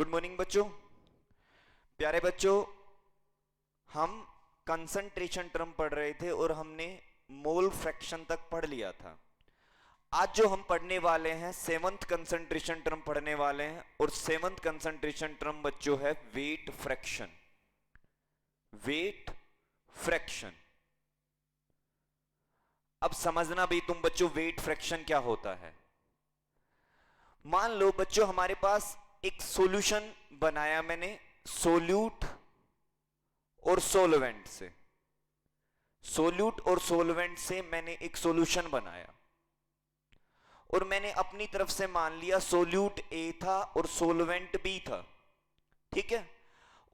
Good morning बच्चों, प्यारे बच्चों। हम कंसंट्रेशन टर्म पढ़ रहे थे और हमने मोल फ्रैक्शन तक पढ़ लिया था। आज जो हम पढ़ने वाले हैं सेवंथ कंसंट्रेशन टर्म पढ़ने वाले हैं और सेवंथ कंसंट्रेशन टर्म बच्चों है वेट फ्रैक्शन। वेट फ्रैक्शन, अब समझना भी तुम बच्चों वेट फ्रैक्शन क्या होता है। मान लो बच्चों हमारे पास एक सॉल्यूशन बनाया मैंने सोल्यूट और सोलवेंट से। सोल्यूट और सोलवेंट से मैंने एक सॉल्यूशन बनाया और मैंने अपनी तरफ से मान लिया सोल्यूट ए था और सोलवेंट बी था, ठीक है।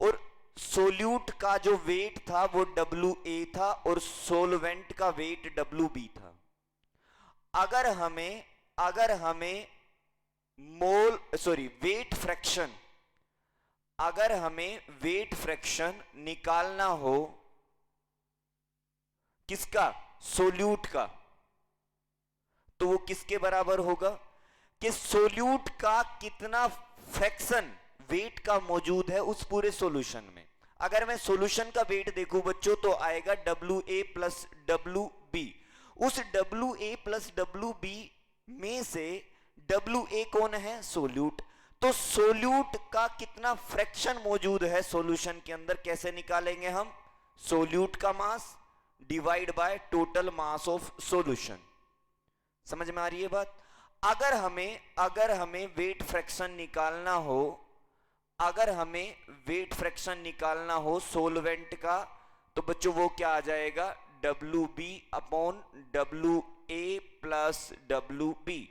और सोल्यूट का जो वेट था वो WA था और सोलवेंट का वेट WB था। अगर हमें वेट फ्रैक्शन, अगर हमें वेट फ्रैक्शन निकालना हो किसका, सोल्यूट का, तो वो किसके बराबर होगा कि सोल्यूट का कितना फ्रैक्शन वेट का मौजूद है उस पूरे सॉल्यूशन में। अगर मैं सॉल्यूशन का वेट देखूं बच्चों तो आएगा WA प्लस WB। उस WA प्लस WB में से WA कौन है, सोल्यूट। तो सोल्यूट का कितना फ्रैक्शन मौजूद है सॉल्यूशन के अंदर कैसे निकालेंगे हम, सोल्यूट का मास divide by total mass of solution. समझ में आ रही है बात। अगर हमें वेट फ्रैक्शन निकालना हो, अगर हमें वेट फ्रैक्शन निकालना हो सोलवेंट का, तो बच्चों वो क्या आ जाएगा, WB upon WA plus WB।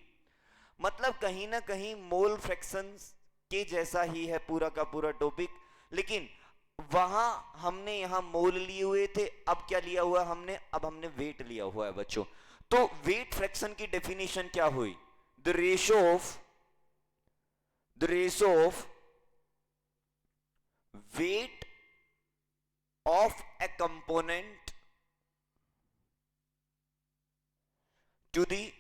मतलब कहीं ना कहीं मोल फ्रैक्शन के जैसा ही है पूरा का पूरा टॉपिक, लेकिन वहां हमने यहां मोल लिए हुए थे, अब क्या लिया हुआ हमने, अब हमने वेट लिया हुआ है बच्चों। तो वेट फ्रैक्शन की डेफिनेशन क्या हुई, the ratio of weight of a component to the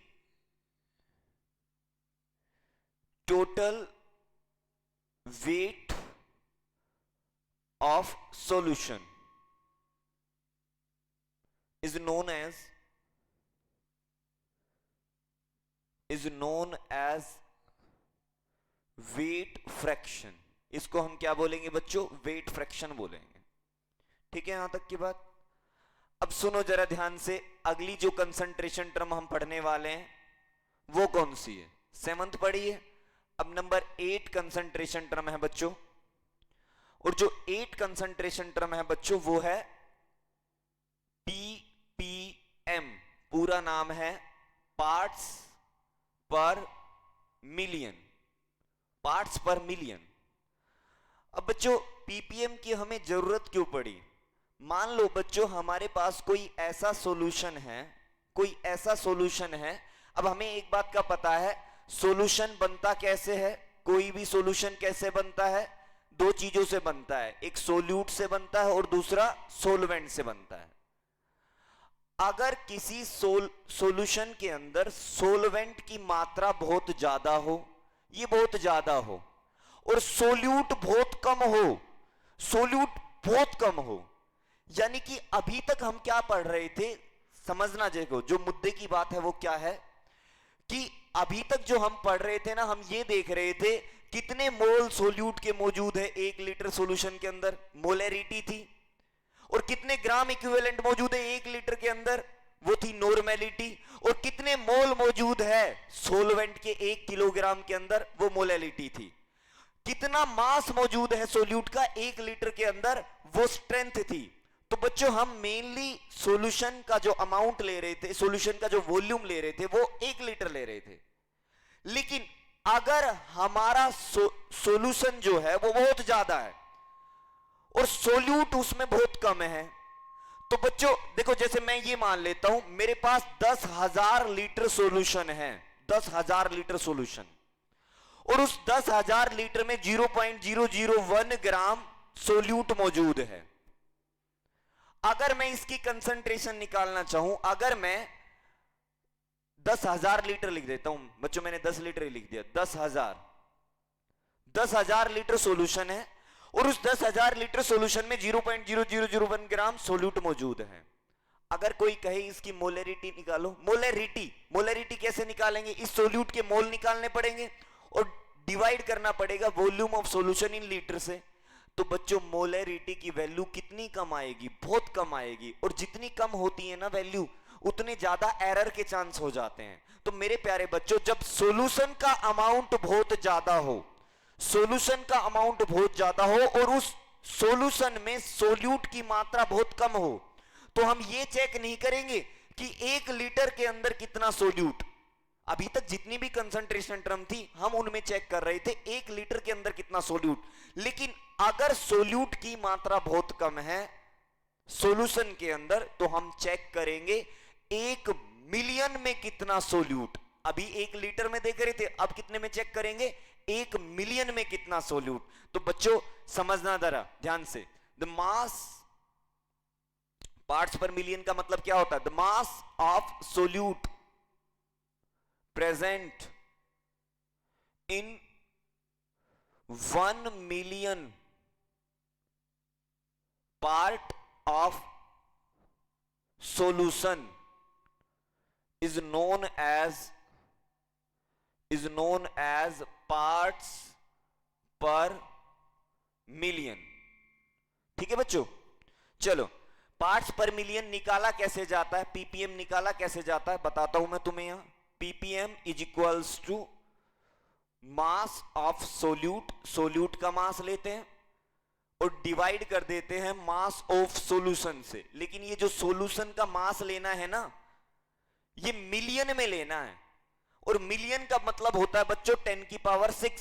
total weight of solution is known as weight fraction। इसको हम क्या बोलेंगे बच्चों, वेट फ्रैक्शन बोलेंगे, ठीक है। यहां तक की बात। अब सुनो जरा ध्यान से, अगली जो कंसंट्रेशन टर्म हम पढ़ने वाले हैं वो कौन सी है, सेवंथ पढ़ी है। अब नंबर 8 कंसंट्रेशन टर्म है बच्चों, और जो 8 कंसंट्रेशन टर्म है बच्चों वो है PPM। पूरा नाम है पार्ट्स पर मिलियन, पार्ट्स पर मिलियन। अब बच्चों PPM की हमें जरूरत क्यों पड़ी, मान लो बच्चों हमारे पास कोई ऐसा सॉल्यूशन है, अब हमें एक बात का पता है सॉल्यूशन बनता कैसे है, कोई भी सॉल्यूशन कैसे बनता है, दो चीजों से बनता है, एक सोल्यूट से बनता है और दूसरा सोलवेंट से बनता है। अगर किसी सॉल्यूशन के अंदर सोलवेंट की मात्रा बहुत ज्यादा हो, ये बहुत ज्यादा हो, और सोल्यूट बहुत कम हो, यानी कि अभी तक हम क्या पढ़ रहे थे, समझना देखो जो मुद्दे की बात है वो क्या है कि अभी तक जो हम पढ़ रहे थे ना, हम ये देख रहे थे कितने मोल सोल्यूट के मौजूद है 1 लीटर सॉल्यूशन के अंदर, मोलैरिटी थी, और कितने ग्राम इक्विवेलेंट मौजूद है 1 लीटर के अंदर, वो थी नॉर्मेलिटी, और कितने मोल मौजूद है सोलवेंट के 1 किलोग्राम के अंदर, वो मोलैलिटी थी। कितना मास मौजूद है सोल्यूट का 1 लीटर के अंदर, वो स्ट्रेंथ थी। तो बच्चों हम मेनली सॉल्यूशन का जो अमाउंट ले रहे थे, सॉल्यूशन का जो वॉल्यूम ले रहे थे वो 1 लीटर ले रहे थे, लेकिन अगर हमारा सॉल्यूशन जो है वो बहुत ज्यादा है और सोल्यूट उसमें बहुत कम है, तो बच्चों देखो जैसे मैं ये मान लेता हूं मेरे पास 10,000 लीटर सॉल्यूशन है, 10,000 लीटर सॉल्यूशन, और उस 10,000 लीटर में 0.001 ग्राम सोल्यूट मौजूद है। अगर मैं इसकी कंसंट्रेशन निकालना चाहूं, अगर मैं 10,000 लीटर लिख देता हूं बच्चों, मैंने 10 लीटर ही लिख दिया, 10,000 10,000 लीटर सॉल्यूशन है और उस 10,000 लीटर सॉल्यूशन में 0.0001 ग्राम सोल्यूट मौजूद है। अगर कोई कहे इसकी मोलरिटी निकालो, मोलरिटी कैसे निकालेंगे? इस सोल्यूट के मोल निकालने पड़ेंगे और डिवाइड करना पड़ेगा volume of solution in litre से। तो बच्चों मोलरिटी की वैल्यू कितनी कम आएगी? बहुत कम आएगी। और जितनी कम होती है ना वैल्यू, उतने ज्यादा एरर के चांस हो जाते हैं। तो मेरे प्यारे बच्चों, जब सॉल्यूशन का अमाउंट बहुत ज्यादा हो, सॉल्यूशन का अमाउंट बहुत ज्यादा हो और उस सॉल्यूशन में सोल्यूट की मात्रा बहुत कम हो, तो हम ये चेक नहीं करेंगे कि 1 लीटर के अंदर कितना सोल्यूट। अभी तक जितनी भी कंसंट्रेशन टर्म थी हम उनमें चेक कर रहे थे 1 लीटर के अंदर कितना सोल्यूट। लेकिन अगर सोल्यूट की मात्रा बहुत कम है सॉल्यूशन के अंदर, तो हम चेक करेंगे 1 मिलियन में कितना सोल्यूट। अभी 1 लीटर में देख रहे थे, अब कितने में चेक करेंगे? 1 मिलियन में कितना सोल्यूट। तो बच्चों समझना जरा ध्यान से, द मास पार्ट्स पर मिलियन का मतलब क्या होता है? The mass of solute present in 1 million part of solution is known as parts per million। ठीक है बच्चों, चलो पार्ट्स पर मिलियन निकाला कैसे जाता है, पीपीएम निकाला कैसे जाता है बताता हूं मैं तुम्हें। यहां PPM is equals to mass of solute, solute का मास लेते हैं और डिवाइड कर देते हैं मास ऑफ सॉल्यूशन से। लेकिन ये जो सॉल्यूशन का मास लेना है ना, ये मिलियन में लेना है और मिलियन का मतलब होता है बच्चों 10 की पावर 6।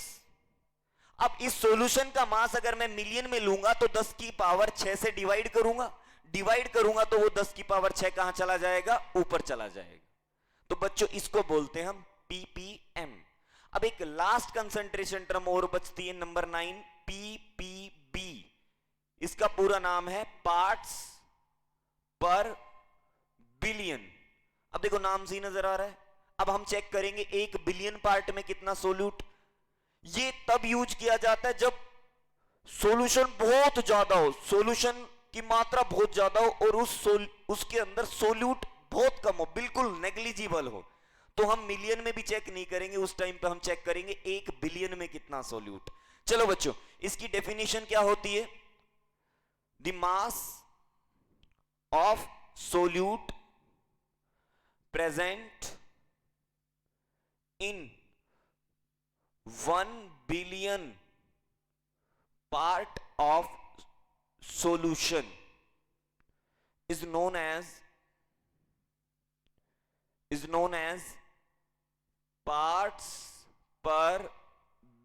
अब इस सॉल्यूशन का मास अगर मैं मिलियन में लूंगा तो 10 की पावर 6 से डिवाइड करूंगा तो वो 10 की पावर 6 कहां चला जाएगा? ऊपर चला जाएगा। तो बच्चों इसको बोलते हैं हम पीपीएम। अब एक लास्ट कंसंट्रेशन टर्म और बचती है नंबर 9, पीपीबी। इसका पूरा नाम है पार्ट्स पर बिलियन। अब देखो नाम से ही नजर आ रहा है। अब हम चेक करेंगे 1 बिलियन पार्ट में कितना सोल्यूट। ये तब यूज किया जाता है जब सॉल्यूशन बहुत ज्यादा हो, सॉल्यूशन की मात्रा बहुत ज्यादा हो और उसके अंदर सोल्यूट बहुत कम हो, बिल्कुल नेग्लिजिबल हो। तो हम मिलियन में भी चेक नहीं करेंगे, उस टाइम पे हम चेक करेंगे 1 बिलियन में कितना सोल्यूट। चलो बच्चों इसकी डेफिनेशन क्या होती है? The mass of solute present in 1 billion part of solution is known as parts per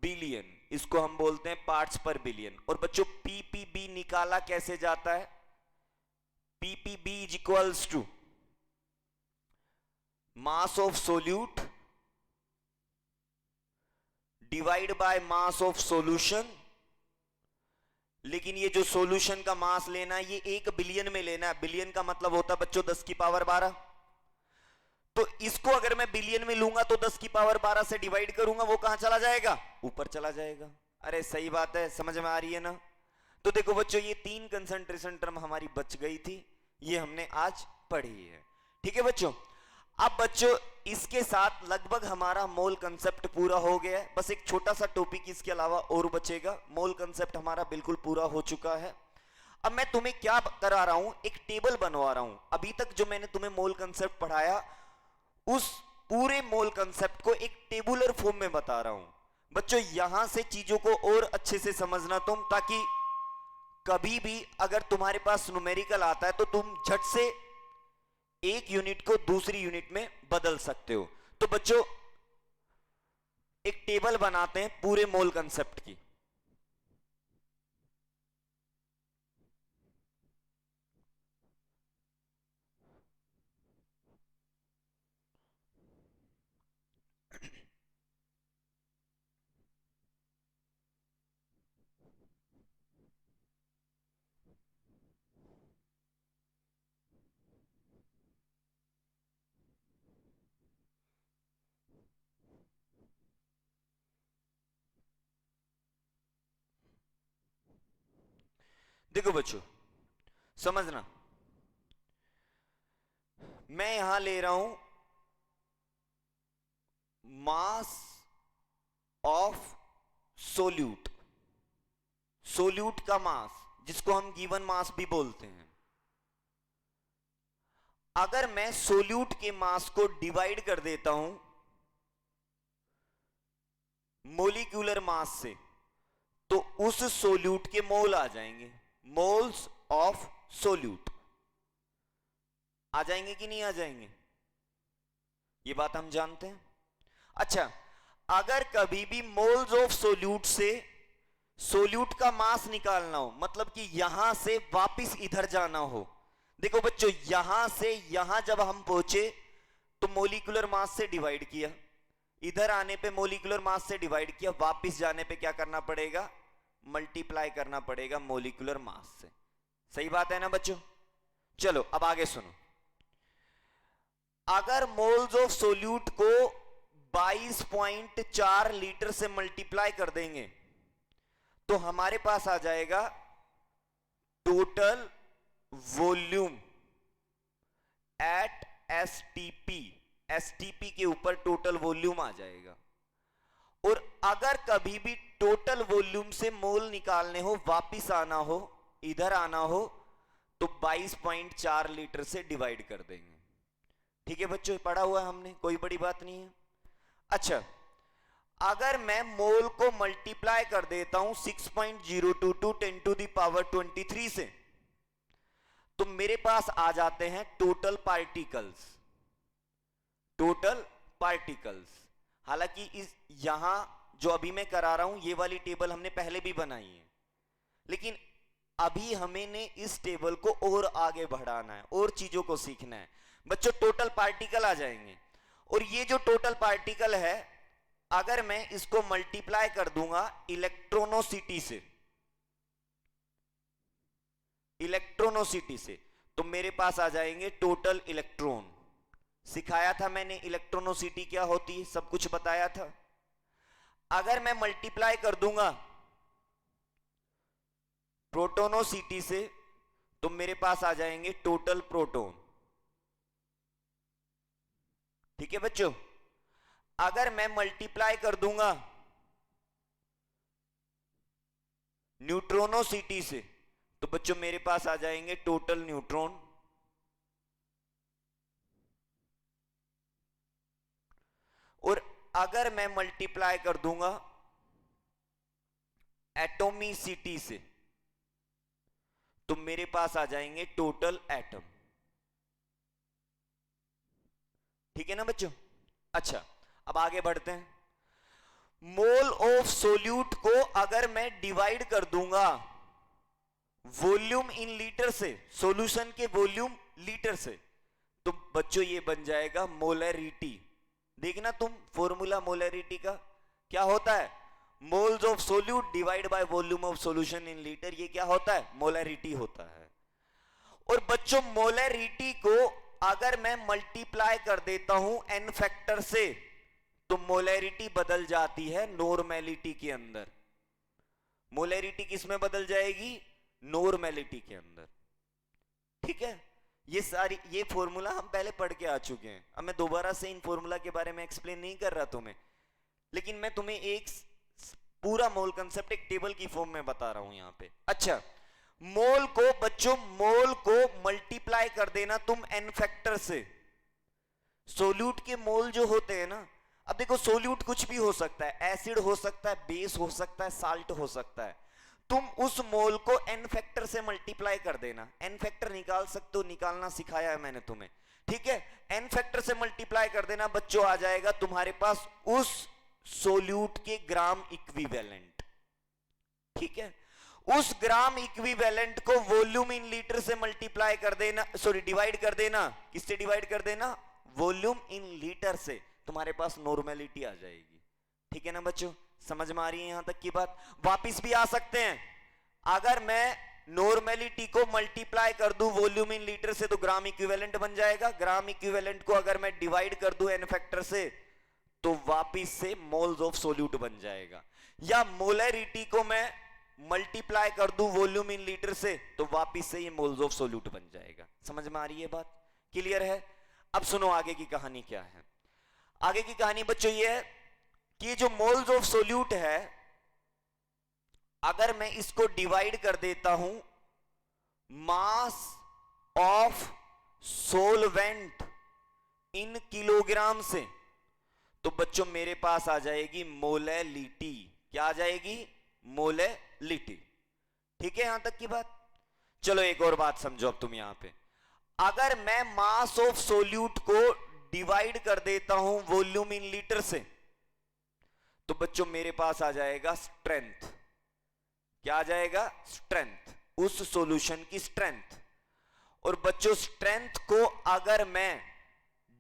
billion। इसको हम बोलते हैं पार्ट्स पर बिलियन। और बच्चों पीपीबी निकाला कैसे जाता है? PPB is equals to mass of solute divide by mass of solution. लेकिन ये जो सॉल्यूशन का मास लेना है ये 1 बिलियन में लेना है। बिलियन का मतलब होता है बच्चों 10 की पावर 12। तो इसको अगर मैं बिलियन में लूंगा तो 10 की पावर 12 से डिवाइड करूंगा, वो कहां चला जाएगा? ऊपर चला जाएगा। अरे सही बात है, समझ में आ रही है ना? तो देखो बच्चों ये 3 कंसंट्रेशन टर्म हमारी बच गई थी, ये हमने आज पढ़ी है। ठीक है बच्चों, अब बच्चों इसके साथ लगभग हमारा मोल कंसेप्ट पूरा हो गया है। बस एक छोटा सा टॉपिक इसके अलावा और बचेगा। मोल कंसेप्ट हमारा बिल्कुल पूरा हो चुका है। अब मैं तुम्हें क्या करा रहा हूं, एक टेबल बनवा रहा हूं। अभी तक जो मैंने तुम्हें मोल कंसेप्ट पढ़ाया उस पूरे मोल कंसेप्ट को एक टेबुलर फॉर्म में बता रहा हूं। बच्चों यहां से चीजों को और अच्छे से समझना तुम, ताकि कभी भी अगर तुम्हारे पास न्यूमेरिकल आता है तो तुम झट से एक यूनिट को दूसरी यूनिट में बदल सकते हो। तो बच्चों एक टेबल बनाते हैं पूरे मोल कंसेप्ट की। देखो बच्चों, समझना, मैं यहां ले रहा हूं मास ऑफ सोल्यूट, सोल्यूट का मास, जिसको हम गिवन मास भी बोलते हैं। अगर मैं सोल्यूट के मास को डिवाइड कर देता हूं मोलिक्यूलर मास से, तो उस सोल्यूट के मोल आ जाएंगे, मोल्स ऑफ सोल्यूट आ जाएंगे कि नहीं आ जाएंगे, ये बात हम जानते हैं। अच्छा, अगर कभी भी मोल्स ऑफ सोल्यूट से सोल्यूट का मास निकालना हो, मतलब कि यहां से वापस इधर जाना हो, देखो बच्चों, यहां से यहां जब हम पहुंचे तो मोलिकुलर मास से डिवाइड किया, इधर आने पे मोलिकुलर मास से डिवाइड किया, वापस जाने पे क्या करना पड़ेगा, मल्टीप्लाई करना पड़ेगा मोलिकुलर मास से। सही बात है ना बच्चों? चलो अब आगे सुनो। अगर मोल्स ऑफ सोल्यूट को 22.4 लीटर से मल्टीप्लाई कर देंगे तो हमारे पास आ जाएगा total volume at STP, STP के ऊपर टोटल वॉल्यूम आ जाएगा। और अगर कभी भी टोटल वॉल्यूम से मोल निकालने हो, वापिस आना हो, इधर आना हो, तो 22.4 लीटर से डिवाइड कर देंगे। ठीक है बच्चों, पढ़ा हुआ है हमने, कोई बड़ी बात नहीं है। अच्छा, अगर मैं मोल को मल्टीप्लाई कर देता हूं 6.022 10 टू द पावर 23 से, तो मेरे पास आ जाते हैं टोटल पार्टिकल्स, टोटल पार्टिकल्स। हालांकि इस यहां जो अभी मैं करा रहा हूं, ये वाली टेबल हमने पहले भी बनाई है, लेकिन अभी हमें इस टेबल को और आगे बढ़ाना है, और चीजों को सीखना है। बच्चों, टोटल पार्टिकल आ जाएंगे, और ये जो टोटल पार्टिकल है, अगर मैं इसको मल्टीप्लाई कर दूंगा इलेक्ट्रोनोसिटी से, इलेक्ट्रोनोसिटी से, तो मेरे पास आ जाएंगे टोटल इलेक्ट्रॉन। सिखाया था मैंने इलेक्ट्रोनोसिटी क्या होती है, सब कुछ बताया था। अगर मैं मल्टीप्लाई कर दूंगा प्रोटोनोसिटी से, तो मेरे पास आ जाएंगे टोटल प्रोटॉन। ठीक है बच्चों? अगर मैं मल्टीप्लाई कर दूंगा न्यूट्रोनोसिटी से, तो बच्चों मेरे पास आ जाएंगे टोटल न्यूट्रॉन। और अगर मैं मल्टीप्लाई कर दूंगा एटोमिसिटी से, तो मेरे पास आ जाएंगे टोटल एटम। ठीक है ना बच्चों? अच्छा, अब आगे बढ़ते हैं। मोल ऑफ सोल्यूट को अगर मैं डिवाइड कर दूंगा वॉल्यूम इन लीटर से, सॉल्यूशन के वॉल्यूम लीटर से, तो बच्चों ये बन जाएगा मोलैरिटी। देखना तुम फॉर्मूला मोलैरिटी का क्या होता है, moles of solute divide by volume of solution in litre, ये क्या होता है, मोलैरिटी होता है। और बच्चों मोलैरिटी को अगर मैं मल्टीप्लाई कर देता हूं n फैक्टर से, तो मोलैरिटी बदल जाती है नॉर्मेलिटी के अंदर। मोलैरिटी किस में बदल जाएगी, नॉर्मेलिटी के अंदर। ठीक है, ये फॉर्मूला हम पहले पढ़ के आ चुके हैं, अब मैं दोबारा से इन फॉर्मूला के बारे में एक्सप्लेन नहीं कर रहा तुम्हें, लेकिन मैं तुम्हें एक पूरा मोल कंसेप्ट एक टेबल की फॉर्म में बता रहा हूं यहां पे। अच्छा, मोल को बच्चों, मोल को मल्टीप्लाई कर देना तुम n फैक्टर से। सोल्यूट के मोल जो होते हैं ना, अब देखो सोल्यूट कुछ भी हो सकता है, एसिड हो सकता है, बेस हो सकता है, साल्ट हो सकता है। तुम उस मोल को n फैक्टर से मल्टीप्लाई कर देना, n फैक्टर निकाल सकते हो, निकालना सिखाया है मैंने तुम्हें। ठीक है, n फैक्टर से मल्टीप्लाई कर देना बच्चों, आ जाएगा तुम्हारे पास उस सोल्यूट के ग्राम इक्विवेलेंट। ठीक है, उस ग्राम इक्विवेलेंट को वॉल्यूम इन लीटर से मल्टीप्लाई कर देना, सॉरी डिवाइड कर देना, किससे डिवाइड कर देना, वॉल्यूम इन लीटर से, तुम्हारे पास नॉर्मेलिटी आ जाएगी। ठीक है ना बच्चों, समझ में आ रही है यहां तक की बात? वापिस भी आ सकते हैं, अगर मैं नॉर्मेलिटी को मल्टीप्लाई कर दूं वॉल्यूम इन लीटर से, तो ग्राम इक्विवेलेंट बन जाएगा। ग्राम इक्विवेलेंट को अगर मैं डिवाइड कर दूं n फैक्टर से, तो वापिस से मोल्स ऑफ सोल्यूट बन जाएगा। या मोलैरिटी को मैं मल्टीप्लाई कर दूं वॉल्यूम इन लीटर से तो वापिस से ये मोल्स ऑफ सोल्यूट बन जाएगा। समझ में आ रही है बात? क्लियर है? अब सुनो आगे की कहानी क्या है। आगे की कहानी बच्चों ये है कि जो मोल्स ऑफ सोल्यूट है, अगर मैं इसको डिवाइड कर देता हूं mass of solvent in kilogram से, तो बच्चों मेरे पास आ जाएगी मोलैलिटी। क्या आ जाएगी? मोलैलिटी। ठीक है यहां तक की बात? चलो एक और बात समझो अब तुम यहां पे। अगर मैं मास ऑफ सोल्यूट को डिवाइड कर देता हूं वॉल्यूम इन लीटर से, तो बच्चों मेरे पास आ जाएगा स्ट्रेंथ। क्या आ जाएगा? स्ट्रेंथ, उस सॉल्यूशन की स्ट्रेंथ। और बच्चों स्ट्रेंथ को अगर मैं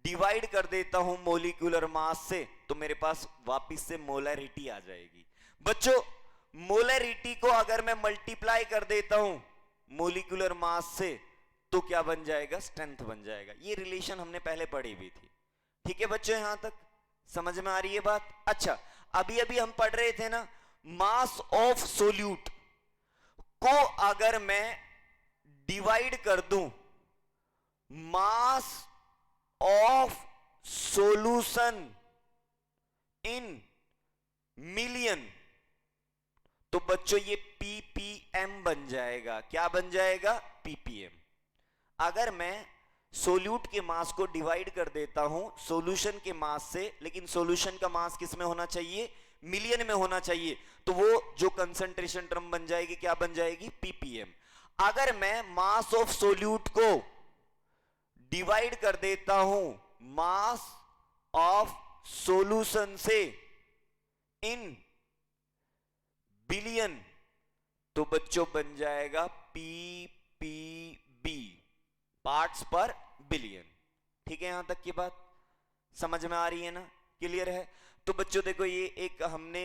डिवाइड कर देता हूं मोलिकुलर मास से, तो मेरे पास वापिस से मोलैरिटी आ जाएगी। बच्चों मोलैरिटी को अगर मैं मल्टीप्लाई कर देता हूं मोलिकुलर मास से, तो क्या बन जाएगा? स्ट्रेंथ बन जाएगा। ये रिलेशन हमने पहले पढ़ी हुई थी। ठीक है बच्चों, यहां तक समझ में आ रही है बात? अच्छा, अभी अभी हम पढ़ रहे थे ना, मास ऑफ सोल्यूट को अगर मैं डिवाइड कर दूं मास ऑफ सॉल्यूशन इन मिलियन, तो बच्चों ये पीपीएम बन जाएगा। क्या बन जाएगा? पीपीएम। अगर मैं सोल्यूट के मास को डिवाइड कर देता हूं सॉल्यूशन के मास से, लेकिन सॉल्यूशन का मास किस में होना चाहिए? मिलियन में होना चाहिए, तो वो जो कंसंट्रेशन टर्म बन जाएगी क्या बन जाएगी? पीपीएम। अगर मैं मास ऑफ सोल्यूट को डिवाइड कर देता हूं मास ऑफ सॉल्यूशन से इन बिलियन, तो बच्चों बन जाएगा पीपीबी, पार्ट्स पर बिलियन। ठीक है यहां तक की बात समझ में आ रही है ना? क्लियर है? तो बच्चों देखो ये एक हमने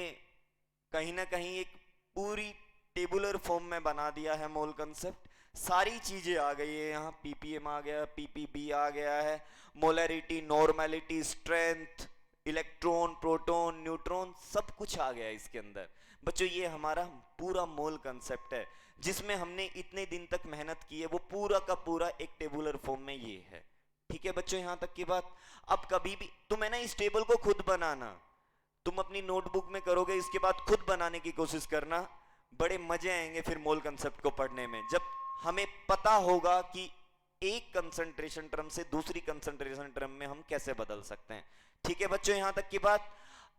कहीं ना कहीं एक पूरी टेबुलर फॉर्म में बना दिया है मोल कंसेप्ट। सारी चीजें आ गई है यहाँ, पीपीएम आ गया, पीपीबी आ गया है, molarity, normality, strength, electron, proton, neutron, सब कुछ आ गया है इसके अंदर। बच्चों ये हमारा पूरा मोल कंसेप्ट है जिसमें हमने इतने दिन तक मेहनत की है, वो पूरा का पूरा एक टेबुलर फॉर्म में ये है। ठीक है बच्चों यहां तक की बात? अब कभी भी तुम है ना इस टेबल को खुद बनाना, तुम अपनी नोटबुक में करोगे, इसके बाद खुद बनाने की कोशिश करना, बड़े मजे आएंगे फिर मोल कंसेप्ट को पढ़ने में, जब हमें पता होगा कि एक कंसंट्रेशन टर्म से दूसरी कंसंट्रेशन टर्म में हम कैसे बदल सकते हैं। ठीक है बच्चों यहां तक की बात?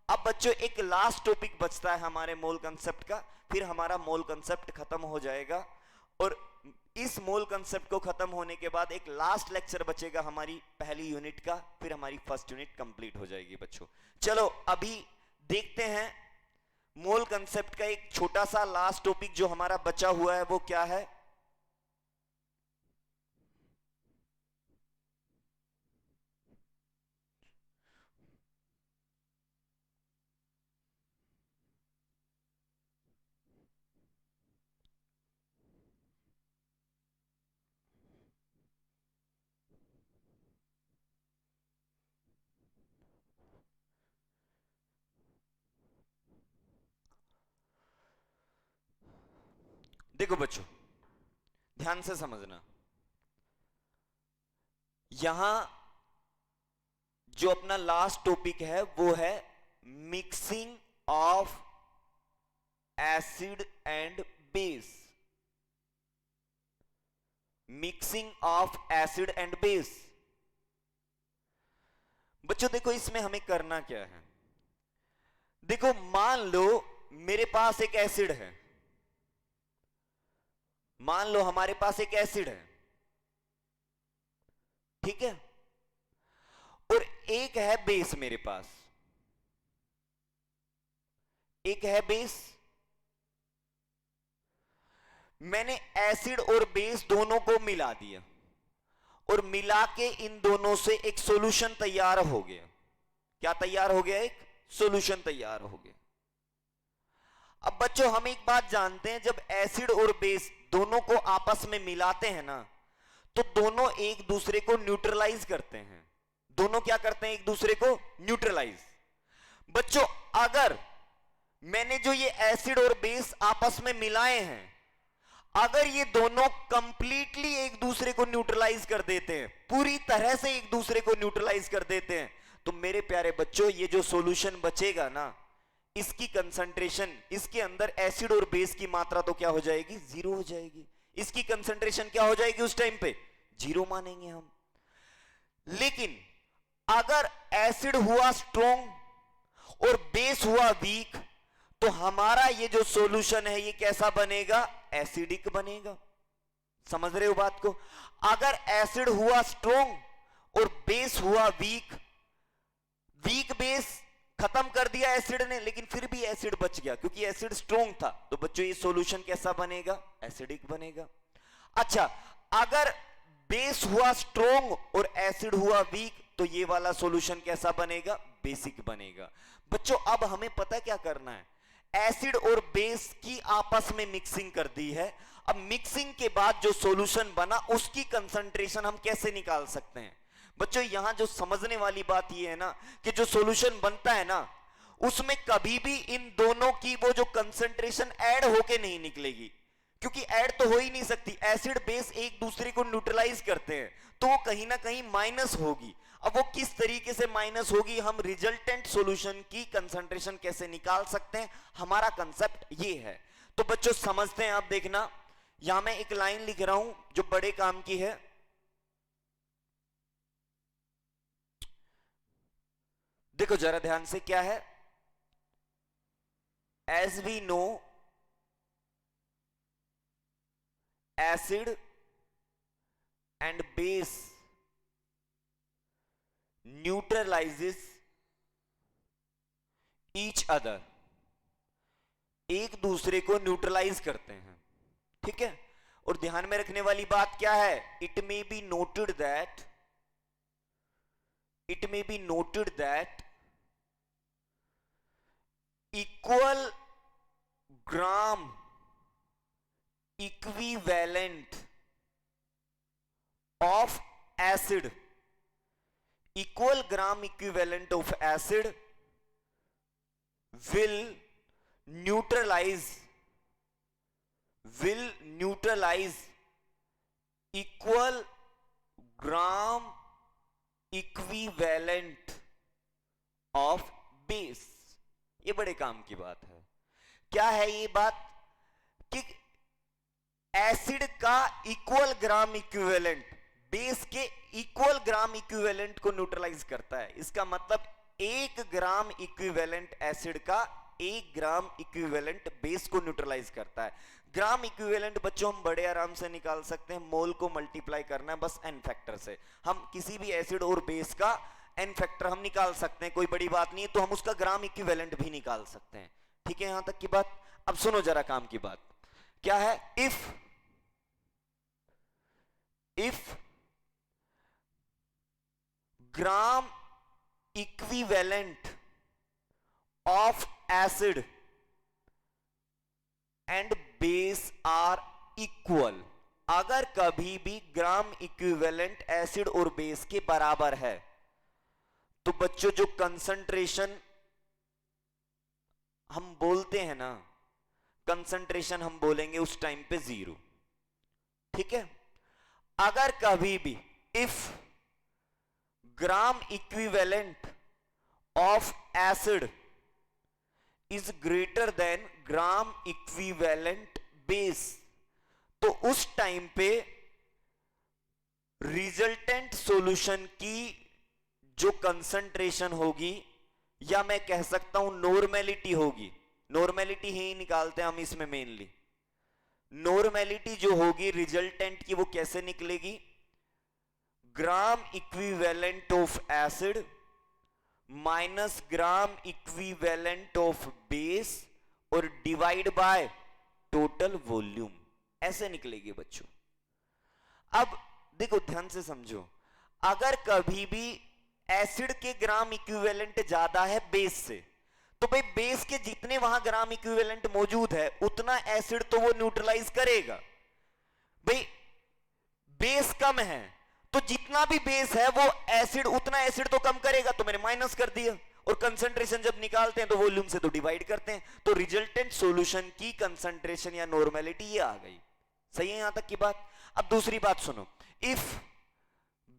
अब बच्चों एक लास्ट टॉपिक बचता है हमारे मोल कंसेप्ट का, फिर हमारा मोल कंसेप्ट खत्म हो जाएगा। और इस मोल कंसेप्ट को खत्म होने के बाद एक लास्ट लेक्चर बचेगा हमारी पहली यूनिट का, फिर हमारी फर्स्ट यूनिट कंप्लीट हो जाएगी बच्चों। चलो अभी देखते हैं मोल कंसेप्ट का एक छोटा सा लास्ट टॉपिक जो हमारा बचा हुआ है वो क्या है। देखो बच्चों ध्यान से समझना, यहां जो अपना लास्ट टॉपिक है वो है mixing of acid and base. Mixing of acid and base. बच्चों देखो इसमें हमें करना क्या है। देखो मान लो मेरे पास एक एसिड है, मान लो हमारे पास एक एसिड है, ठीक है, और एक है बेस मेरे पास, एक है बेस। मैंने एसिड और बेस दोनों को मिला दिया और मिला के इन दोनों से एक सॉल्यूशन तैयार हो गया। क्या तैयार हो गया? एक सॉल्यूशन तैयार हो गया। अब बच्चों हम एक बात जानते हैं, जब एसिड और बेस दोनों को आपस में मिलाते हैं ना, तो दोनों एक दूसरे को न्यूट्रलाइज करते हैं। दोनों क्या करते हैं? एक दूसरे को न्यूट्रलाइज। बच्चों अगर मैंने जो ये एसिड और बेस आपस में मिलाए हैं, अगर ये दोनों कंप्लीटली एक दूसरे को न्यूट्रलाइज कर देते हैं, पूरी तरह से एक दूसरे को न्यूट्रलाइज कर देते हैं, तो मेरे प्यारे बच्चों ये जो सॉल्यूशन बचेगा ना, इसकी कंसंट्रेशन, इसके अंदर एसिड और बेस की मात्रा तो क्या हो जाएगी, जीरो हो जाएगी। इसकी कंसंट्रेशन क्या हो जाएगी उस टाइम पे, जीरो मानेंगे हम। लेकिन अगर एसिड हुआ स्ट्रॉन्ग और बेस हुआ वीक, तो हमारा ये जो सॉल्यूशन है ये कैसा बनेगा, एसिडिक बनेगा। समझ रहे हो बात को? अगर एसिड हुआ स्ट्रॉन्ग और बेस हुआ वीक, वीक बेस खत्म कर दिया एसिड ने, लेकिन फिर भी एसिड बच गया क्योंकि एसिड स्ट्रॉन्ग था, तो बच्चों ये सॉल्यूशन कैसा बनेगा, एसिडिक बनेगा। अच्छा, अगर बेस हुआ स्ट्रॉन्ग और एसिड हुआ वीक, तो ये वाला सॉल्यूशन कैसा बनेगा, बेसिक बनेगा। बच्चों अब हमें पता क्या करना है, एसिड और बेस की आपस में मिक्सिंग कर दी है। अब मिक्सिंग के बाद जो सॉल्यूशन बना उसकी कंसंट्रेशन हम कैसे निकाल सकते हैं। बच्चों यहां जो समझने वाली बात ये है ना कि जो सॉल्यूशन बनता है ना, उसमें कभी भी इन दोनों की वो जो कंसंट्रेशन ऐड होके नहीं निकलेगी, क्योंकि ऐड तो हो ही नहीं सकती। एसिड बेस एक दूसरे को न्यूट्रलाइज करते हैं, तो वो कहीं ना कहीं माइनस होगी। अब वो किस तरीके से माइनस होगी, हम रिजल्टेंट सॉल्यूशन की कंसंट्रेशन कैसे निकाल सकते हैं, हमारा कंसेप्ट ये है। तो बच्चों समझते हैं, आप देखना यहां मैं एक लाइन लिख रहा हूं जो बड़े काम की है। देखो जरा ध्यान से, क्या है, as we know acid and base neutralizes each other, एक दूसरे को न्यूट्रलाइज करते हैं, ठीक है। और ध्यान में रखने वाली बात क्या है, it may be noted that equal gram equivalent of acid, equal gram equivalent of acid will neutralize equal gram equivalent of base। ये बड़े काम की बात है। क्या है ये बात कि एसिड का इक्वल ग्राम इक्विवेलेंट बेस के इक्वल ग्राम इक्विवेलेंट को न्यूट्रलाइज करता है। इसका मतलब 1 ग्राम इक्विवेलेंट एसिड का 1 ग्राम इक्विवेलेंट बेस को न्यूट्रलाइज करता है। ग्राम इक्विवेलेंट बच्चों हम बड़े आराम से निकाल सकते हैं, मोल को मल्टीप्लाई करना है बस एन फैक्टर से। हम किसी भी एसिड और बेस का एन फैक्टर हम निकाल सकते हैं, कोई बड़ी बात नहीं है। तो हम उसका ग्राम इक्विवेलेंट भी निकाल सकते हैं, ठीक है, यहां तक की बात। अब सुनो जरा काम की बात क्या है, if gram equivalent of acid and base are equal, अगर कभी भी ग्राम इक्विवेलेंट एसिड और बेस के बराबर है, तो बच्चों जो कंसंट्रेशन हम बोलते हैं ना, कंसंट्रेशन हम बोलेंगे उस टाइम पे 0, ठीक है। अगर कभी भी if gram equivalent of acid is greater than gram equivalent base, तो उस टाइम पे रिजल्टेंट सॉल्यूशन की जो कंसंट्रेशन होगी, या मैं कह सकता हूं नॉर्मेलिटी होगी, नॉर्मेलिटी ही निकालते हैं हम इसमें मेनली। नॉर्मेलिटी जो होगी रिजल्टेंट की वो कैसे निकलेगी, gram equivalent of acid minus gram equivalent of base और डिवाइड बाय टोटल वॉल्यूम, ऐसे निकलेगी बच्चों। अब देखो ध्यान से समझो, अगर कभी भी एसिड के ग्राम इक्विवेलेंट ज्यादा है बेस से, तो भाई बेस के जितने वहां ग्राम इक्विवेलेंट मौजूद है उतना एसिड तो वो न्यूट्रलाइज करेगा। भाई बेस कम है तो जितना भी बेस है वो एसिड, उतना एसिड तो कम करेगा, तो मैंने माइनस कर दिया। और कंसंट्रेशन जब निकालते हैं तो वॉल्यूम से तो डिवाइड करते हैं, तो रिजल्टेंट सॉल्यूशन की कंसंट्रेशन या नॉर्मेलिटी ये आ गई। सही है यहां तक की बात। अब दूसरी बात सुनो, if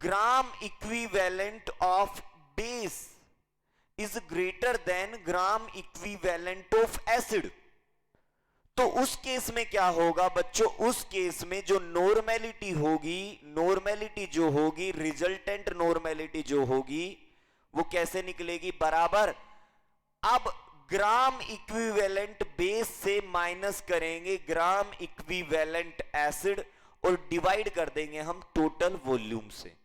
gram equivalent of base is greater than gram equivalent of acid, तो उस केस में क्या होगा बच्चों, उस केस में जो नॉर्मेलिटी होगी, नॉर्मेलिटी जो होगी, रिजल्टेंट नॉर्मेलिटी जो होगी वो कैसे निकलेगी, बराबर। अब ग्राम इक्विवेलेंट बेस से माइनस करेंगे ग्राम इक्विवेलेंट एसिड और डिवाइड कर देंगे हम टोटल वॉल्यूम से।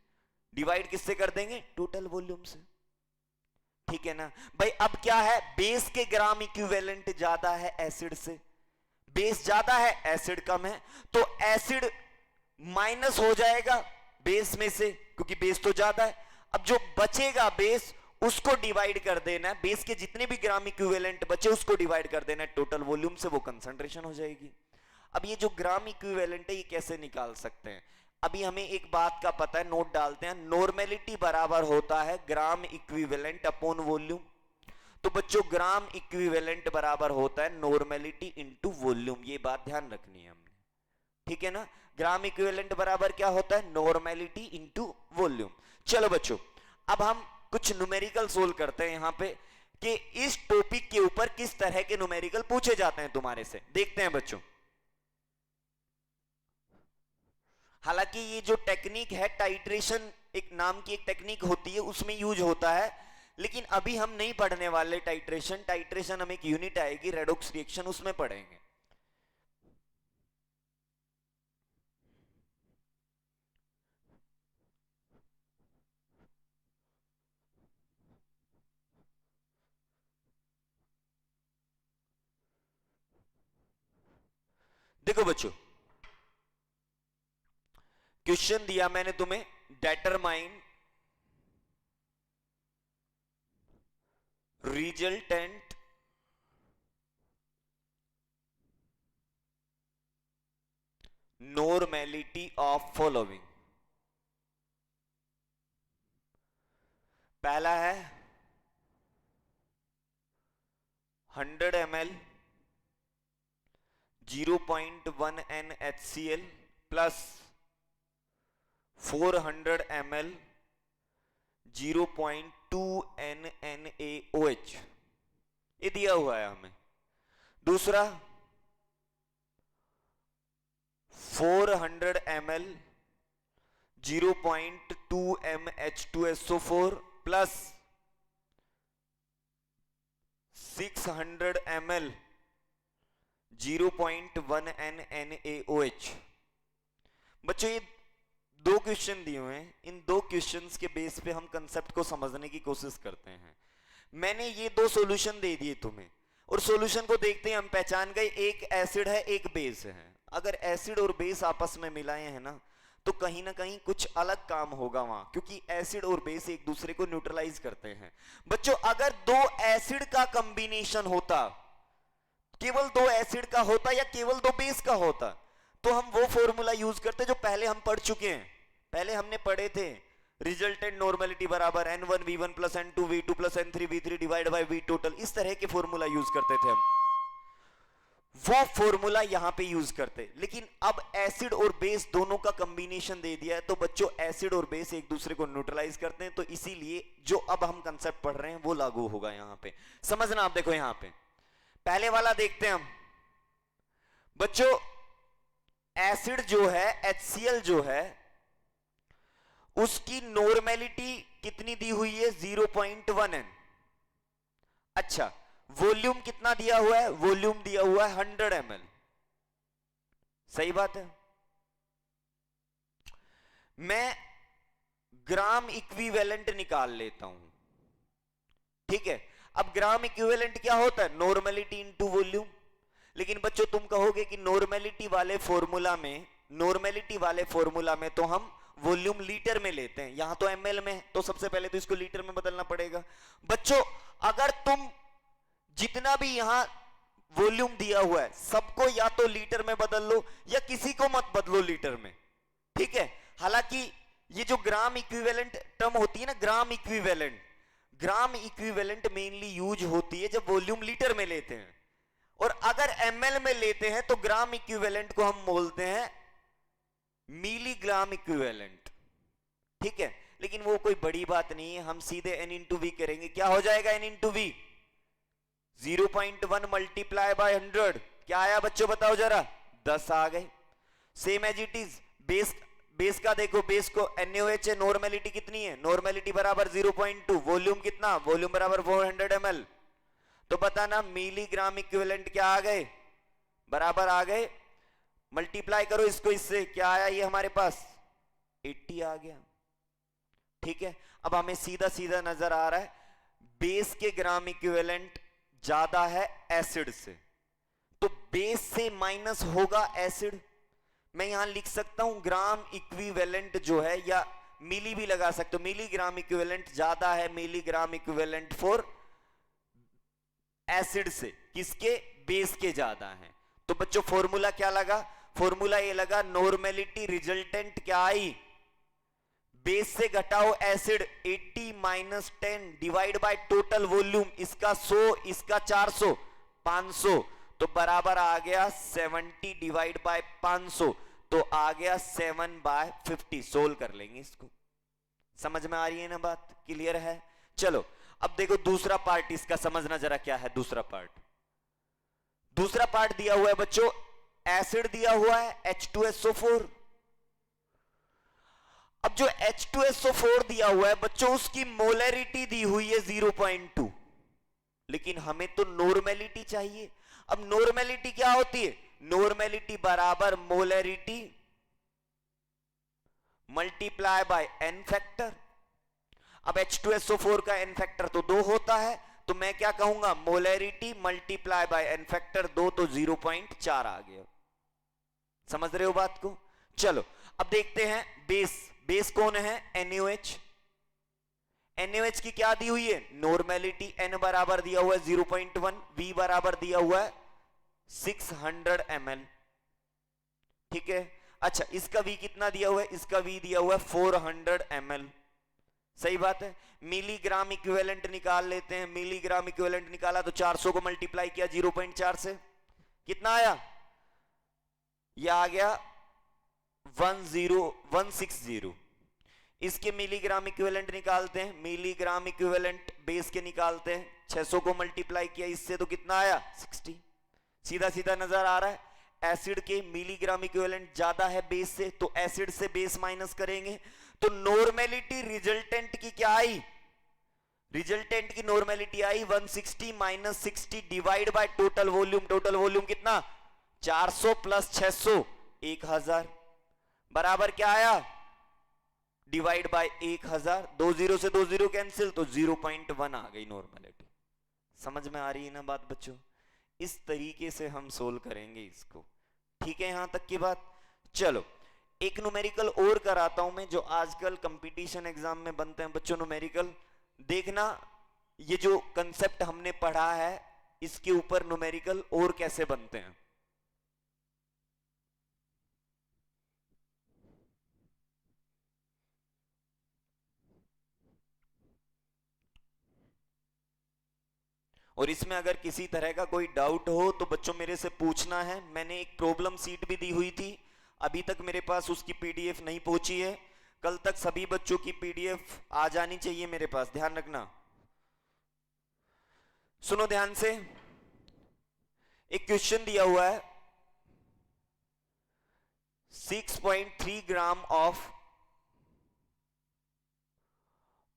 डिवाइड किससे कर देंगे, टोटल वॉल्यूम से। ठीक है ना भाई। अब क्या है, बेस के ग्राम इक्विवेलेंट ज्यादा है एसिड से, बेस ज्यादा है एसिड कम है, तो एसिड माइनस हो जाएगा बेस में से क्योंकि बेस तो ज्यादा है। अब जो बचेगा बेस उसको डिवाइड कर देना है, बेस के जितने भी ग्राम इक्विवेलेंट बचे उसको डिवाइड कर देना है टोटल वॉल्यूम से, वो कंसंट्रेशन हो जाएगी। अब ये जो ग्राम इक्विवेलेंट है ये कैसे निकाल सकते हैं, अभी हमें एक बात का पता है, नोट डालते हैं। नॉर्मेलिटी बराबर होता है ग्राम इक्विवेलेंट अपॉन वॉल्यूम। तो बच्चों ग्राम इक्विवेलेंट बराबर होता है नॉर्मेलिटी इनटू वॉल्यूम, ये बात ध्यान रखनी है हमने। ठीक है ना, ग्राम इक्विवेलेंट बराबर क्या होता है, नॉर्मेलिटी इनटू वॉल्यूम। चलो बच्चों अब हम कुछ न्यूमेरिकल सोल्व करते हैं यहां पे कि इस टॉपिक के ऊपर किस तरह के न्यूमेरिकल पूछे जाते हैं तुम्हारे से, देखते हैं बच्चों। हालांकि ये जो टेक्निक है टाइट्रेशन एक नाम की एक टेक्निक होती है उसमें यूज होता है, लेकिन अभी हम नहीं पढ़ने वाले टाइट्रेशन। टाइट्रेशन हम एक यूनिट आएगी रेडॉक्स रिएक्शन उसमें पढ़ेंगे। देखो बच्चों क्वेश्चन दिया मैंने तुम्हें, determine resultant normality of following. पहला है 100 ml 0.1 NaHCl plus 400 ml 0.2 NaOH, ये दिया हुआ है हमें। दूसरा 400 ml 0.2 MH2SO4 plus 600 ml 0.1 NaOH। बच्चों ये दो क्वेश्चन दिए हुए हैं, इन दो क्वेश्चंस के बेस पे हम कंसेप्ट को समझने की कोशिश करते हैं। मैंने ये दो सॉल्यूशन दे दिए तुम्हें और सॉल्यूशन को देखते ही हम पहचान गए एक एसिड है एक बेस है। अगर एसिड और बेस आपस में मिलाए हैं ना तो कहीं ना कहीं कुछ अलग काम होगा वहां, क्योंकि एसिड और बेस एक दूसरे को न्यूट्रलाइज करते हैं। बच्चों अगर दो एसिड का कॉम्बिनेशन होता, केवल दो एसिड का होता या केवल दो बेस का होता, तो हम वो फॉर्मूला यूज करते जो पहले हम पढ़ चुके हैं। पहले हमने पढ़े थे रिजल्टेंट नॉर्मेलिटी बराबर N1V1 plus N2V2 plus N3V3 divide by V total, इस तरह के फॉर्मूला यूज करते थे हम, वो फॉर्मूला यहां पे यूज करते। लेकिन अब एसिड और बेस दोनों का कॉम्बिनेशन दे दिया है, तो बच्चों एसिड और बेस एक दूसरे को न्यूट्रलाइज करते हैं, तो इसीलिए जो अब हम कंसेप्ट पढ़ रहे हैं वो लागू होगा यहां पे। समझना आप, देखो यहां पे पहले वाला देखते हैं हम बच्चों। एसिड जो है HCl जो है उसकी नॉर्मेलिटी कितनी दी हुई है 0.1 N। अच्छा वॉल्यूम कितना दिया हुआ है, वॉल्यूम दिया हुआ है 100 ml। सही बात है। मैं ग्राम इक्विवेलेंट निकाल लेता हूं, ठीक है। अब ग्राम इक्विवेलेंट क्या होता है, नॉर्मेलिटी इनटू वॉल्यूम। लेकिन बच्चों तुम कहोगे कि नॉर्मेलिटी वाले फॉर्मूला में, नॉर्मेलिटी वाले फॉर्मूला में तो हम वॉल्यूम लीटर में लेते हैं, यहां तो ml में, तो सबसे पहले तो इसको लीटर में बदलना पड़ेगा। बच्चों अगर तुम जितना भी यहां वॉल्यूम दिया हुआ है सबको या तो लीटर में बदल लो या किसी को मत बदलो लीटर में, ठीक है। हालांकि ये जो ग्राम इक्विवेलेंट टर्म होती है ना, gram equivalent, gram equivalent mainly use होती है जब वॉल्यूम लीटर में लेते हैं, और अगर एमएल में लेते हैं तो ग्राम इक्विवेलेंट को हम बोलते हैं मिलीग्राम इक्विवेलेंट। ठीक है, लेकिन वो कोई बड़ी बात नहीं है, हम सीधे n इंटू वी करेंगे। क्या हो जाएगा n into V? 0.1 multiply by 100, क्या आया बच्चों बताओ जरा? 10 आ गए। Same as it is base का देखो, बेस को NaOH है, नॉर्मेलिटी कितनी है? नॉर्मेलिटी बराबर 0.2, वॉल्यूम कितना? वॉल्यूम बराबर 400 ml। तो बताना मिलीग्राम इक्विवेलेंट क्या आ गए? बराबर आ गए। मल्टीप्लाई करो इसको इससे, क्या आया ये हमारे पास? 80 आ गया। ठीक है, अब हमें सीधा सीधा नजर आ रहा है बेस के ग्राम इक्विवेलेंट ज्यादा है एसिड से, तो बेस से माइनस होगा एसिड। मैं यहां लिख सकता हूं ग्राम इक्विवेलेंट जो है, या मिली भी लगा सकते हो, मिलीग्राम इक्विवेलेंट ज्यादा है मिलीग्राम इक्विवेलेंट फॉर एसिड से, किसके? बेस के ज्यादा है। तो बच्चों फॉर्मूला क्या लगा? फॉर्मूला ये लगा नॉर्मेलिटी रिजल्टेंट क्या आई? बेस से घटाओ acid 80 minus 10 divide by total volume, इसका 100 इसका 400 500, तो बराबर आ गया 70 डिवाइड बाय 500, तो आ गया 7/50। सोल्व कर लेंगे इसको। समझ में आ रही है ना बात? क्लियर है? चलो अब देखो दूसरा पार्ट इसका समझना जरा, क्या है दूसरा पार्ट? दूसरा पार्ट दिया हुआ है बच्चों, एसिड दिया हुआ है H2SO4। अब जो H2SO4 दिया हुआ है बच्चों, उसकी मोलरिटी दी हुई है 0.2, लेकिन हमें तो नॉर्मेलिटी चाहिए। अब नॉर्मेलिटी क्या होती है? नॉर्मेलिटी बराबर molarity multiply by N factor. अब H2SO4 का एन फैक्टर तो 2 होता है, तो मैं क्या कहूंगा? Molarity multiply by N factor 2, तो 0.4 आ गया। समझ रहे हो बात को? चलो अब देखते हैं बेस। बेस कौन है? NaOH। NaOH की क्या दी हुई है? नॉर्मेलिटी n बराबर दिया हुआ है 0.1, V बराबर दिया हुआ है 600 ml। ठीक है, अच्छा इसका V कितना दिया हुआ है? इसका V दिया हुआ है 400 ml। सही बात है। मिलीग्राम इक्विवेलेंट निकाल लेते हैं। मिलीग्राम इक्विवेलेंट निकाला तो 400 को मल्टीप्लाई किया 0.4 से, कितना आया? यह आ गया 10160। इसके मिलीग्राम इक्विवेलेंट निकालते हैं। मिलीग्राम इक्विवेलेंट बेस के निकालते हैं, 600 को मल्टीप्लाई किया इससे तो कितना आया? 60। सीधा सीधा नजर आ रहा है, एसिड के मिलीग्राम इक्विवेलेंट ज्यादा है बेस से, तो एसिड से बेस माइनस करेंगे, तो नॉर्मेलिटी रिजल्टेंट की क्या आई? रिजल्टेंट की normality I 160 minus 60 divide by total volume. Total volume कितना? 400 प्लस 600 1000, बराबर क्या आया? डिवाइड बाय 1000, 2 0 से 2 0 कैंसिल, तो 0.1 आ गई नॉर्मेलिटी। समझ में आ रही है ना बात बच्चों? इस तरीके से हम सोल्व करेंगे इसको। ठीक है यहां तक की बात? चलो एक न्यूमेरिकल और कराता हूं मैं, जो आजकल कंपटीशन एग्जाम में बनते हैं बच्चों। न्यूमेरिकल देखना, ये जो कंसेप्ट हमने पढ़ा है इसके ऊपर न्यूमेरिकल और कैसे बनते हैं। और इसमें अगर किसी तरह का कोई डाउट हो तो बच्चों मेरे से पूछना है। मैंने एक प्रॉब्लम सीट भी दी हुई थी, अभी तक मेरे पास उसकी पीडीएफ नहीं पहुंची है। कल तक सभी बच्चों की पीडीएफ आ जानी चाहिए मेरे पास, ध्यान रखना। सुनो ध्यान से, एक क्वेश्चन दिया हुआ है 6.3 gram of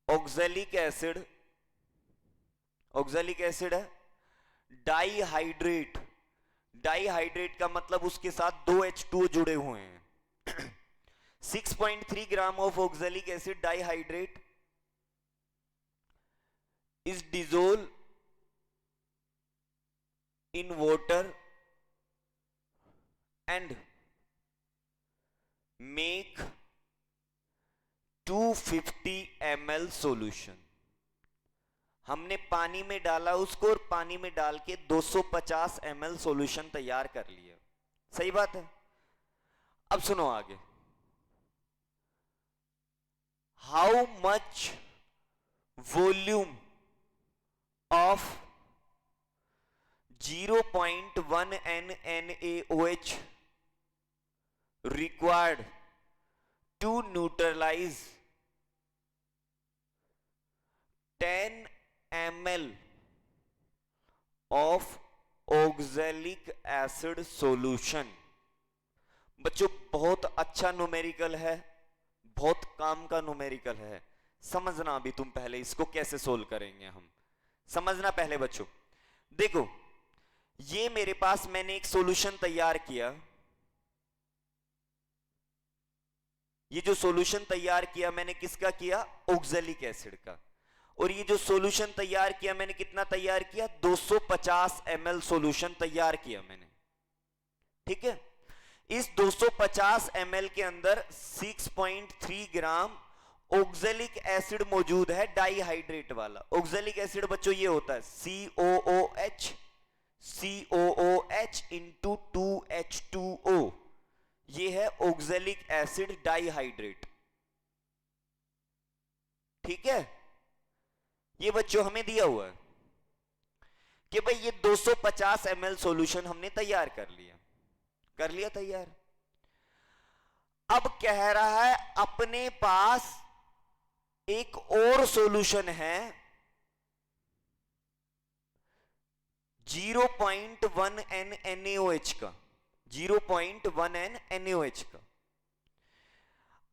oxalic acid, oxalic acid है, डाइहाइड्रेट। डाइहाइड्रेट का मतलब उसके साथ 2 H2O जुड़े हुए हैं। 6.3 gram of oxalic acid dihydrate is dissolved in water and make 250 ml solution। हमने पानी में डाला उसको और पानी में डाल के 250 ml सॉल्यूशन तैयार कर लिया। सही बात है। अब सुनो आगे, how much volume of 0.1 NaOH required to neutralize 10 ml of oxalic acid solution। बच्चों बहुत अच्छा न्यूमेरिकल है, बहुत काम का न्यूमेरिकल है। समझना अभी तुम पहले इसको कैसे सोल्व करेंगे हम, समझना पहले बच्चों। देखो ये मेरे पास मैंने एक सॉल्यूशन तैयार किया, ये जो सॉल्यूशन तैयार किया मैंने किसका किया, ऑक्सैलिक एसिड का। और ये जो सॉल्यूशन तैयार किया मैंने कितना तैयार किया, 250 ml सॉल्यूशन तैयार किया मैंने, ठीक है। इस 250 ml के अंदर 6.3 ग्राम ऑक्सैलिक एसिड मौजूद है, डाइहाइड्रेट वाला। ऑक्सैलिक एसिड बच्चों ये होता है COOH इंटू 2H2O, ये है ऑक्सैलिक एसिड डाइहाइड्रेट, ठीक है। ये बच्चों हमें दिया हुआ है कि भाई ये 250 ml सॉल्यूशन हमने तैयार कर लिया तैयार। अब कह रहा है अपने पास एक और सॉल्यूशन है 0.1 NaOH का, 0.1 NaOH का।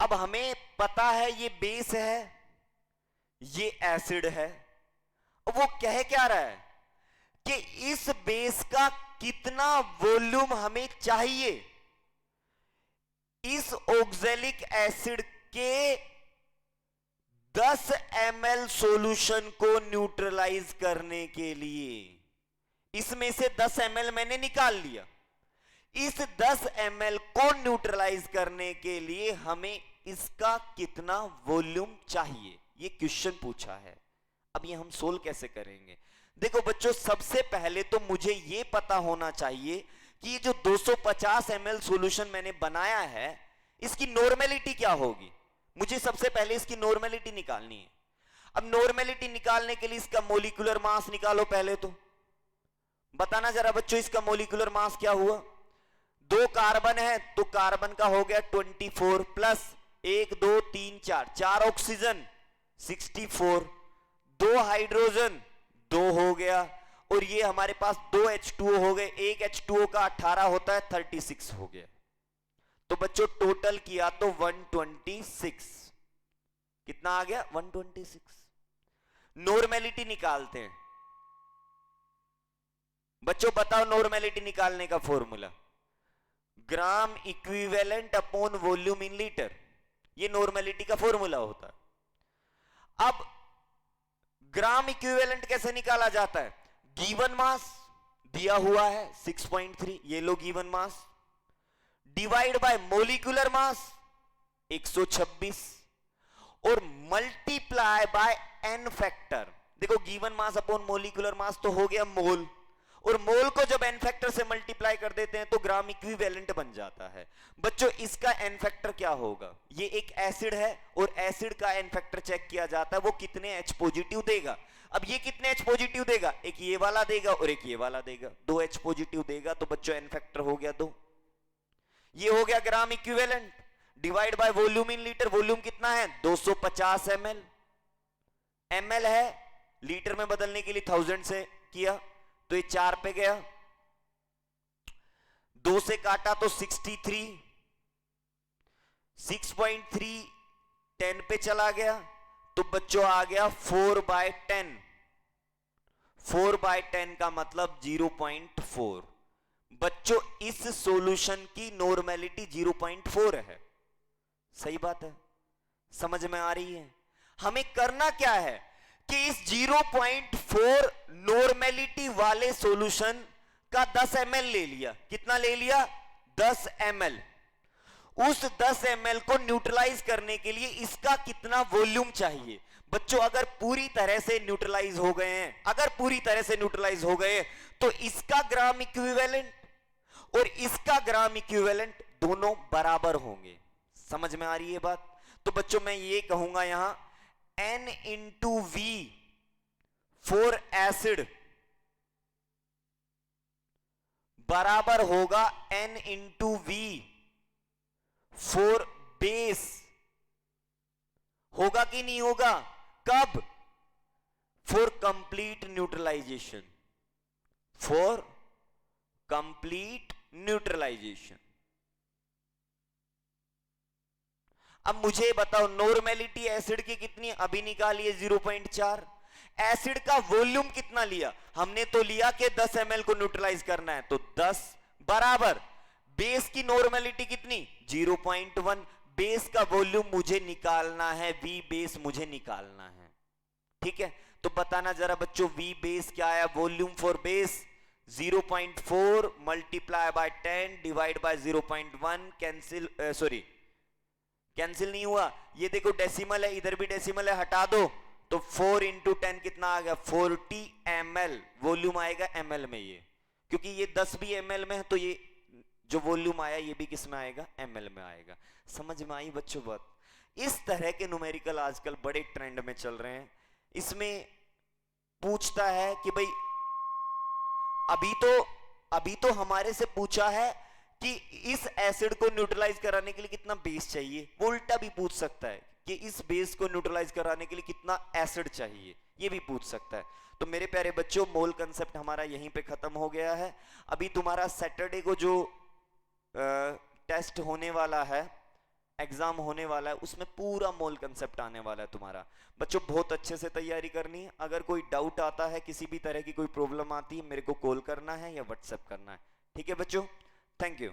अब हमें पता है ये बेस है, ये एसिड है। वो कह क्या रहा है कि इस बेस का कितना वॉल्यूम हमें चाहिए इस ऑक्सैलिक एसिड के 10 ml सॉल्यूशन को न्यूट्रलाइज करने के लिए। इसमें से 10 ml मैंने निकाल लिया, इस 10 ml को न्यूट्रलाइज करने के लिए हमें इसका कितना वॉल्यूम चाहिए, ये क्वेश्चन पूछा है। अब ये हम सोल्व कैसे करेंगे। देखो बच्चों सबसे पहले तो मुझे ये पता होना चाहिए कि ये जो 250 ml सॉल्यूशन मैंने बनाया है इसकी नॉर्मेलिटी क्या होगी। मुझे सबसे पहले इसकी नॉर्मेलिटी निकालनी है। अब नॉर्मेलिटी निकालने के लिए इसका मोलिकुलर मास निकालो पहले। तो बताना जरा बच्चों इसका मोलिकुलर मास क्या हुआ। 2 कार्बन है तो कार्बन का हो गया 24 प्लस 1 2 3 4 ऑक्सीजन 64, 2 हाइड्रोजन 2 हो गया, और ये हमारे पास 2 H2O हो गए। एक H2O का 18 होता है 36 हो गया। तो बच्चों टोटल किया तो 126, कितना आ गया 126। नॉर्मेलिटी निकालते हैं बच्चों, बताओ नॉर्मेलिटी निकालने का formula gram equivalent upon volume in litre, ये नॉर्मेलिटी का फॉर्मूला होता है। अब ग्राम इक्विवेलेंट कैसे निकाला जाता है, गिवन मास दिया हुआ है 6.3, ये लो given mass, divide by molecular mass 126 और मल्टीप्लाई बाय एन फैक्टर। देखो given mass upon molecular mass तो हो गया मोल, और मोल को जब एन फैक्टर से मल्टीप्लाई कर देते हैं तो ग्राम इक्विवेलेंट बन जाता है। बच्चों इसका एन फैक्टर क्या होगा, ये एक एसिड है और एसिड का एन फैक्टर चेक किया जाता है वो कितने H पॉजिटिव देगा। अब ये कितने H पॉजिटिव देगा, एक ये वाला देगा और एक ये वाला देगा, 2 H पॉजिटिव देगा। तो बच्चों एन फैक्टर हो गया 2, ये हो गया gram equivalent. Divide by volume in litre, volume कितना है 250 ml, ml है लीटर में बदलने के लिए 1000 से किया तो ये 4 पे गया, 2 से काटा तो 63, 6.3 10 पे चला गया तो बच्चों आ गया 4/10, 4/10 का मतलब 0.4। बच्चों इस सॉल्यूशन की नॉर्मेलिटी 0.4 है, सही बात है, समझ में आ रही है। हमें करना क्या है कि इस 0.4 नॉर्मेलिटी वाले सॉल्यूशन का 10 ml ले लिया, कितना ले लिया 10 ml। उस 10 ml को न्यूट्रलाइज करने के लिए इसका कितना वॉल्यूम चाहिए। बच्चों अगर पूरी तरह से न्यूट्रलाइज हो गए हैं, अगर पूरी तरह से न्यूट्रलाइज हो गए तो इसका ग्राम इक्विवेलेंट और इसका ग्राम इक्विवेलेंट दोनों बराबर होंगे। समझ में आ रही है बात। तो बच्चों मैं ये कहूंगा यहां N into V for acid बराबर होगा N into V for base. होगा कि नहीं होगा? कब? For complete neutralization, for complete neutralization. अब मुझे बताओ नॉर्मेलिटी एसिड की कितनी अभी निकालिए 0.4। एसिड का वॉल्यूम कितना लिया हमने? तो लिया कि 10 ml को न्यूट्रलाइज करना है, तो 10 बराबर बेस की नॉर्मेलिटी कितनी? 0.1। बेस का वॉल्यूम मुझे निकालना है, वी बेस मुझे निकालना है। ठीक है, तो बताना जरा बच्चों वी बेस क्या आया? Volume for base 0.4 multiply by 10 divide by 0.1। Cancel, sorry cancel नहीं हुआ, ये देखो डेसिमल है, इधर भी डेसिमल है, हटा दो, तो 4 इंटू 10 कितना आ गया? 40 ml वॉल्यूम आएगा ml में ये, क्योंकि ये 10 भी ml में है, तो ये जो वॉल्यूम आया ये भी किस में आएगा? ml में आएगा। समझ में आई बच्चों बात? इस तरह के न्यूमेरिकल आजकल बड़े ट्रेंड में चल रहे हैं। इसमें पूछता है कि भाई अभी तो हमारे से पूछा है कि इस एसिड को न्यूट्रलाइज कराने के लिए कितना बेस चाहिए। वो उल्टा भी पूछ सकता है कि इस बेस को न्यूट्रलाइज कराने के लिए कितना एसिड चाहिए, ये भी पूछ सकता है। तो मेरे प्यारे बच्चों मोल कंसेप्ट हमारा यहीं पे खत्म हो गया है। अभी तुम्हारा सैटरडे को जो टेस्ट होने वाला है, एग्जाम होने वाला है, उसमें पूरा मोल कंसेप्ट आने वाला है तुम्हारा। बच्चों बहुत अच्छे से तैयारी करनी है। अगर कोई डाउट आता है, किसी भी तरह की कोई प्रॉब्लम आती है, मेरे को कॉल करना है या व्हाट्सएप करना है। ठीक है बच्चों, थैंक यू।